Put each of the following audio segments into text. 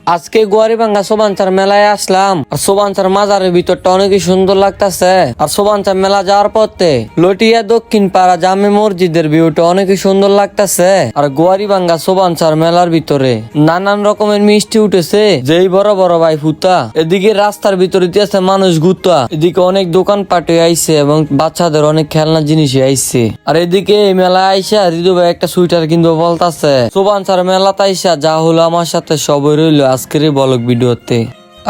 আজকে গোয়ারিভাঙ্গা সোবানচার মেলায় আসলাম। আর সোবানচার মাজারের ভিতরটা অনেকই সুন্দর লাগতাছে। আর সোবানচার মেলা যাওয়ার পথে লটিয়া দক্ষিণ পাড়া জামে মসজিদের ভিউটা অনেকই সুন্দর লাগতাছে। আর গোয়ারিভাঙ্গা সোবানচার মেলার ভিতরে নানান রকমের মিষ্টি উঠেছে, যেই বড় বড় ভাই ফুটা। এদিকে রাস্তার ভিতরে আছে মানুষ গুতা, এদিকে অনেক দোকান পাটে আইছে এবং বাচ্চাদের অনেক খেলনা জিনিস আইছে। আর এদিকে এই মেলা আইসা ঋতু ভাই একটা সুইটার কিনবো বলতাছে। সোবানচার মেলাতে আইসা যা হলো আমার সাথে সবই রইলো আজকের এই ব্লগ ভিডিওতে।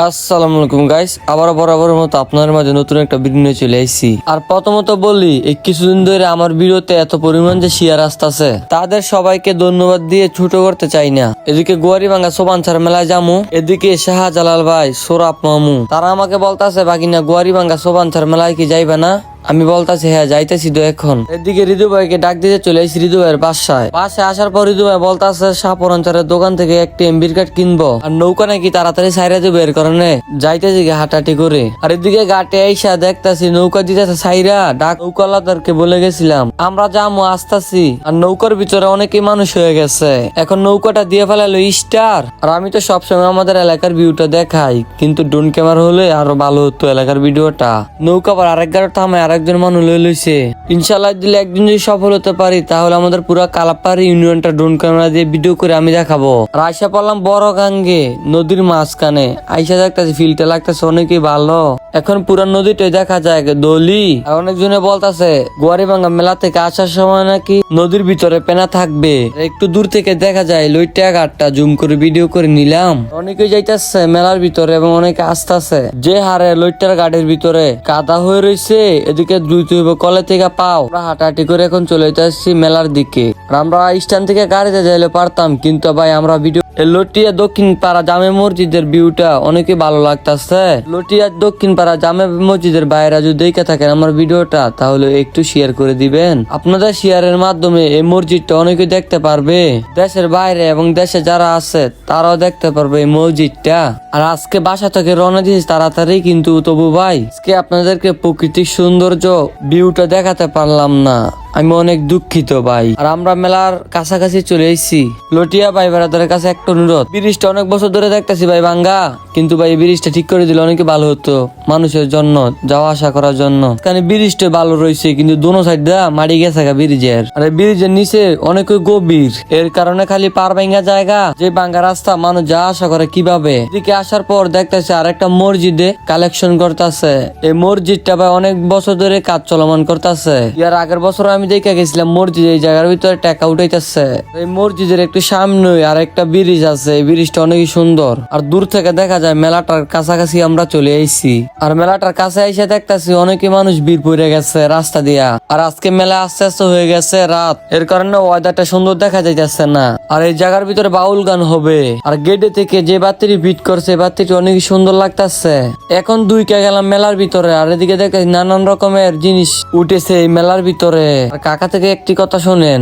আসসালামু আলাইকুম গাইস, আবার বরাবরের মতো আপনার মাঝে নতুন একটা ভিডিও নিয়ে চলে আইছি। আর প্রথমত বলি, এই কিছুদিন ধরে আমার ভিডিওতে এত পরিমাণ যে শেয়ার আসতেছে তাদের সবাইকে ধন্যবাদ দিয়ে ছোট করতে চাই না। এদিকে গোয়ারিভাঙ্গা সোবানচার মেলায় যামু, এদিকে শাহজালাল ভাই, সোরাপ মামু তারা আমাকে বলতাছে বাগিনা গোয়ারিভাঙ্গা সোবানচার মেলায় কি যাইবে না? আমি বলতাছি হ্যাঁ যাইতেছি তো এখন। এদিকে ঋতু ভাইকে ডাক দিতে চলে আসছি ঋতু ভাইয়ের বাসায় আসার পর ঋতু ভাই বলতাছে শাহপরাঞ্চারের দোকান থেকে একটি এমবির কার্ড কিনবো, আর নৌকা নাকি তাড়াতাড়ি সাইরা দেবে, এর কারণে যাইতেছি হাঁটাহাঁটি করে। আর এদিকে ঘাটে আইসা দেখতাছি নৌকা দিতেছে সাইরা। ডাক নৌকালাদারকে বলে গেছিলাম আমরা যামো, আসতাছি। আর নৌকার ভিতরে অনেকেই মানুষ হয়ে গেছে। এখন নৌকাটা দিয়ে ফেলালো স্টার। আর আমি তো সবসময় আমাদের এলাকার ভিউটা দেখাই, কিন্তু ড্রোন ক্যামেরা হলে আরো ভালো হতো এলাকার ভিডিওটা। নৌকা আবার আরেক গাড়ি থামায় আরেকজন মানুষ লইছে। ইনশাল্লাহ দিলে একদিন যদি সফল হতে পারি তাহলে আমাদের পুরো কালাপাড়ি ইউনিয়নটা ড্রোন ক্যামেরা দিয়ে ভিডিও করে আমি দেখাবো। আর আইসা পড়লাম বড় গাঙ্গে নদীর মাঝখানে। আইসা দেখতেছি ফিল্ডটা লাগতেছে অনেকই ভালো। এখন পুরা নদীটাই দেখা যায় দলি। আর অনেকজনে বলতেছে গোয়ারিভাঙ্গা মেলা থেকে আসার সময় নাকি নদীর ভিতরে পেনা থাকবে। একটু দূর থেকে দেখা যায় লইটা ঘাটটা জুম করে ভিডিও করে নিলাম। অনেকে যাইতেছে মেলার ভিতরে এবং অনেকে আসতেছে। যে হারে লইটার ঘাটের ভিতরে কাদা হয়ে রয়েছে, এদিকে দ্রুত কলে থেকে পাও। আমরা হাঁটাহাঁটি করে এখন চলে আসছি মেলার দিকে। আর আমরা স্ট্যান্ড থেকে গাড়িতে যাইলে পারতাম, কিন্তু ভাই আমরা ভিডিও লটিয়া দক্ষিণ পাড়া জামে মসজিদের ভিউটা অনেকে ভালো লাগতেছে। লটিয়া দক্ষিণ পাড়া জামে মসজিদের বাইরে যদি দেখে থাকেন আমার ভিডিওটা, তাহলে একটু শেয়ার করে দিবেন। আপনাদের শেয়ারের মাধ্যমে এই মসজিদটা অনেকে দেখতে পারবে। দেশের বাইরে এবং দেশে যারা আছে তারাও দেখতে পারবে এই মসজিদটা। আর আজকে বাসা থেকে রওনা দিয়েছি তাড়াতাড়ি, কিন্তু তবু ভাই আজকে আপনাদেরকে প্রকৃতির সৌন্দর্য ভিউটা দেখাতে পারলাম না, আমি অনেক দুঃখিত ভাই। আর আমরা মেলার কাছাকাছি চলে এসেছি। লটিয়া ভাই বেড়াদের কাছে একটা অনুরোধ, ব্রিজটা অনেক বছর ধরে দেখতেছি ভাই ভাঙ্গা, কিন্তু ভাই ব্রিজটা ঠিক করে দিলে অনেক ভালো হতো মানুষের জন্য, যাওয়া আসা করার জন্য। কারণ ব্রিজটা ভালো রয়েছে, কিন্তু দোনো সাইড দা মারি গেছে ব্রিজের। আর ব্রিজের নিচে অনেক গভীর, এর কারণে খালি পার ভাঙ্গা জায়গা, যে ভাঙ্গা রাস্তা মানুষ যাওয়া আসা করে কিভাবে। এদিকে আসার পর দেখতেছে আর একটা মসজিদে কালেকশন করতেছে। এই মসজিদটা ভাই অনেক বছর ধরে কাজ চলমান করতেছে। ইয়ার আগের বছর আমি দেখে গেছিলাম মসজিদ এই জায়গার ভিতরে টাকা উঠাইতেছে। এই মসজিদের একটু সামনে আর একটা ব্রিজ আছে, এই ব্রিজটা অনেক সুন্দর। আর দূর থেকে দেখা যায় মেলাটার কাছাকাছি আমরা চলে আইছি। আর মেলাটার কাছে এসে দেখতেছি অনেকে মানুষ ভিড় পড়ে গেছে রাস্তা দিয়া। আর আজকে মেলা আস্তে আস্তে হয়ে গেছে রাত, এর কারণে ওয়েদারটা সুন্দর দেখা যাইতেছে না। আর এই জায়গার ভিতরে বাউল গান হবে। আর গেটে থেকে যে বাতিটি ভিট করছে বাতিটি অনেক সুন্দর লাগতেছে। এখন দুইকে গেলাম মেলার ভিতরে। আর এদিকে দেখতেছি নানান রকমের জিনিস উঠেছে এই মেলার ভিতরে। কাকা থেকে একটি কথা শুনেন।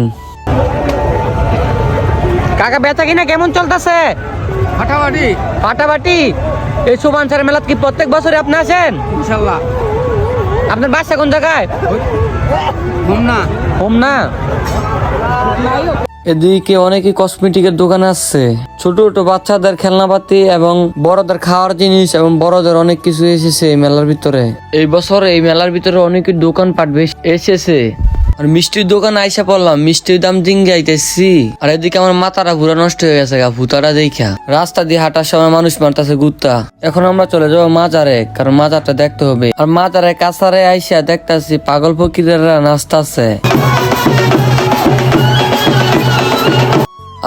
কাকা বেচা কিনা কেমন চলতেছে? ফাটাফাটি ফাটাফাটি। এই সোবানচার মেলা কি প্রত্যেক বছরে আপনি আসেন? ইনশাল্লাহ। আপনার বাসা কোন জায়গায়? হোমনা। এদিকে অনেকে কসমেটিকের দোকান আছে, ছোট ছোট বাচ্চাদের খেলনাপাতি এবং বড়দের খাওয়ার জিনিস এবং বড়দের অনেক কিছু এসেছে এই মেলার ভিতরে। এই বছর এই মেলার ভিতরে অনেক দোকানপাট বেশ এসেছে। আর মিষ্টির দোকান আইসা পড়লাম, মিষ্টির দাম জিঙ্গাইতেছি। আর এদিকে আমার মাথাটা পুরো নষ্ট হয়ে গেছে ভুতাটা দেখা। রাস্তা দিয়ে হাঁটার সময় মানুষ মারতেছে গুত্তা। এখন আমরা চলে যাবো মাজারে, কারণ মাজারটা দেখতে হবে। আর মাজারে কাছারে আইসা দেখতেছি পাগল ফকিরেরা নাচতাছে।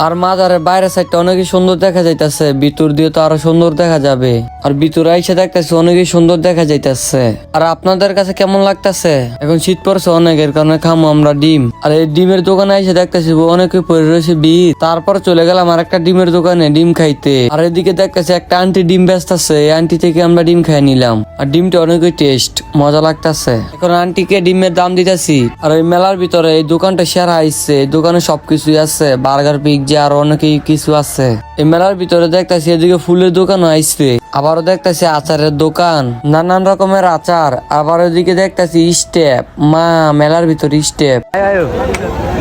আর মাজারের বাইরের সাইডটা অনেকই সুন্দর দেখা যাইতেছে, ভিতর দিয়ে তো আরো সুন্দর দেখা যাবে। আর ভিতরে আইসা দেখতেছে অনেকই সুন্দর দেখা যাইতেছে। আর আপনাদের কাছে কেমন লাগতেছে? এখন শীত পড়ছে অনেক, এর কারণে খামো আমরা ডিম। আর এই ডিমের দোকানে আইসা দেখতেছি অনেকে পড়ে রয়েছে ভিড়। তারপর চলে গেলাম আর একটা ডিমের দোকানে ডিম খাইতে। আর এদিকে দেখতেছি একটা আন্টি ডিম বেচতেছে, এই আন্টি থেকে আমরা ডিম খাই নিলাম। আর ডিমটা অনেকই টেস্ট, মজা লাগতেছে। এখন আন্টিকে ডিমের দাম দিতেছি। আর এই মেলার ভিতরে এই দোকানটা সেরা আইসে, এই দোকানে সবকিছুই আছে, বার্গার পিক যে আরো অনেকই কিছু আছে। এই মেলার ভিতরে দেখতেছি এদিকে ফুলের দোকানও আইসে, আবারও দেখতেছি আচারের দোকান, নানান রকমের আচার। আবার ওইদিকে দেখতেছি স্টেপ, মা মেলার ভিতরে স্টেপ।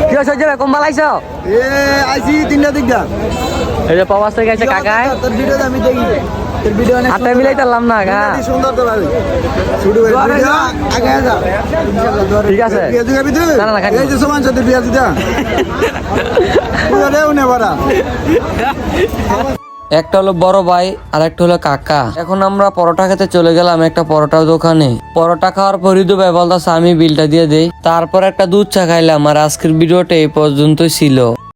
কি হয়েছে কম্বাল আইছো? আইসি 3টা দিক এই যে প্রবাস থেকে গেছে কাকায় তোর ভিডিও আমি দেখি তোর ভিডিও অনেক হাতে মিলাই তারলাম না গা সুন্দর তো ভাই শুরু হয়ে ভিডিও আগে যা ইনশাআল্লাহ দোয়া ঠিক আছে। বিয়া দিবি তুই না, না, খাইনি। এই যে সমান সাথে বিয়া দিতা পুরো দেও নে বড়া একটা হলো বড় ভাই আর একটা হলো কাকা। এখন আমরা পরোটা খেতে চলে গেলাম একটা পরোটার দোকানে। পরোটা খাওয়ার পর ঋতু ভাই বলতেছে আমি বিলটা দিয়ে দেই। তারপর একটা দুধ চা খাইলাম। আর আজকের ভিডিওটা এই পর্যন্তই ছিল।